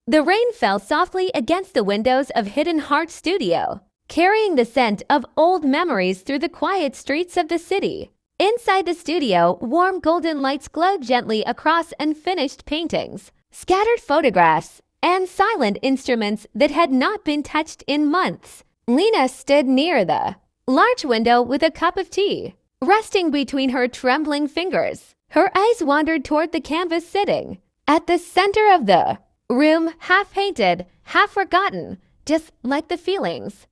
The rain fell softly against the windows of Hidden Heart Studio, carrying the scent of old memories through the quiet streets of the city. Inside the studio, warm golden lights glowed gently across unfinished paintings, scattered photographs, and silent instruments that had not been touched in months. Lena stood near the large window with a cup of tea, resting between her trembling fingers. Her eyes wandered toward the canvas sitting at the center of the room, half painted, half forgotten, just like the feelings.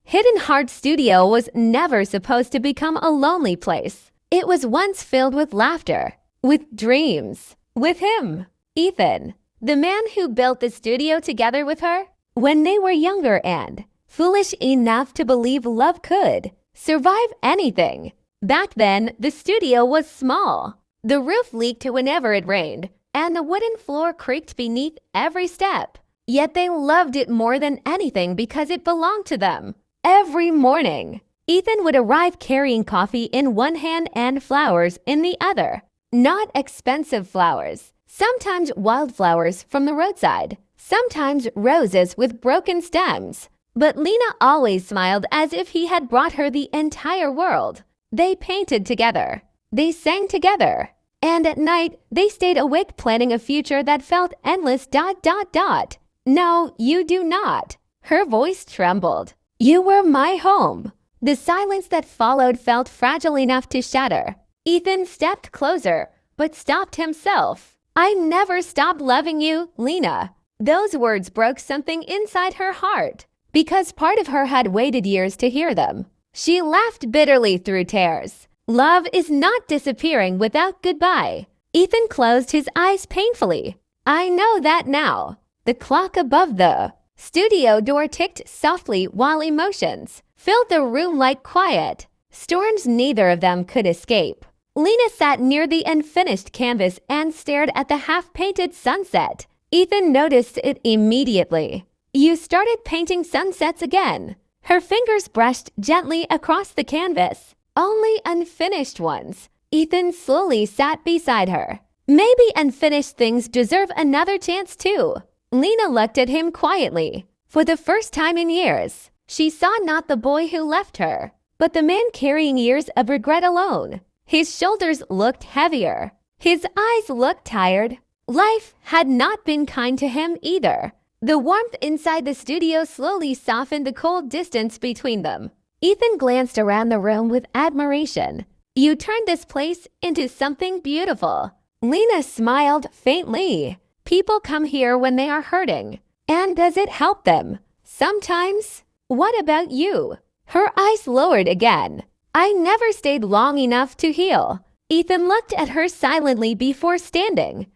Hidden Heart Studio was never supposed to become a lonely place. It was once filled with laughter, with dreams, with him, Ethan, the man who built the studio together with her when they were younger and foolish enough to believe love could survive anything. Back then, the studio was small. The roof leaked whenever it rained, and the wooden floor creaked beneath every step. Yet they loved it more than anything because it belonged to them. Every morning, Ethan would arrive carrying coffee in one hand and flowers in the other. Not expensive flowers, sometimes wildflowers from the roadside, sometimes roses with broken stems. But Lena always smiled as if he had brought her the entire world. They painted together. They sang together. And at night, they stayed awake planning a future that felt endless. No, you do not. Her voice trembled. You were my home. The silence that followed felt fragile enough to shatter. Ethan stepped closer, but stopped himself. I never stopped loving you, Lena. Those words broke something inside her heart, because part of her had waited years to hear them. She laughed bitterly through tears. Love is not disappearing without goodbye. Ethan closed his eyes painfully. I know that now. The clock above the studio door ticked softly while emotions filled the room like quiet storms neither of them could escape. Lena sat near the unfinished canvas and stared at the half-painted sunset. Ethan noticed it immediately. You started painting sunsets again. Her fingers brushed gently across the canvas. Only unfinished ones. Ethan slowly sat beside her. Maybe unfinished things deserve another chance too. Lena looked at him quietly. For the first time in years, she saw not the boy who left her, but the man carrying years of regret alone. His shoulders looked heavier. His eyes looked tired. Life had not been kind to him either. The warmth inside the studio slowly softened the cold distance between them. Ethan glanced around the room with admiration. You turned this place into something beautiful. Lena smiled faintly. People come here when they are hurting. And does it help them? Sometimes. What about you? Her eyes lowered again. I never stayed long enough to heal. Ethan looked at her silently before standing.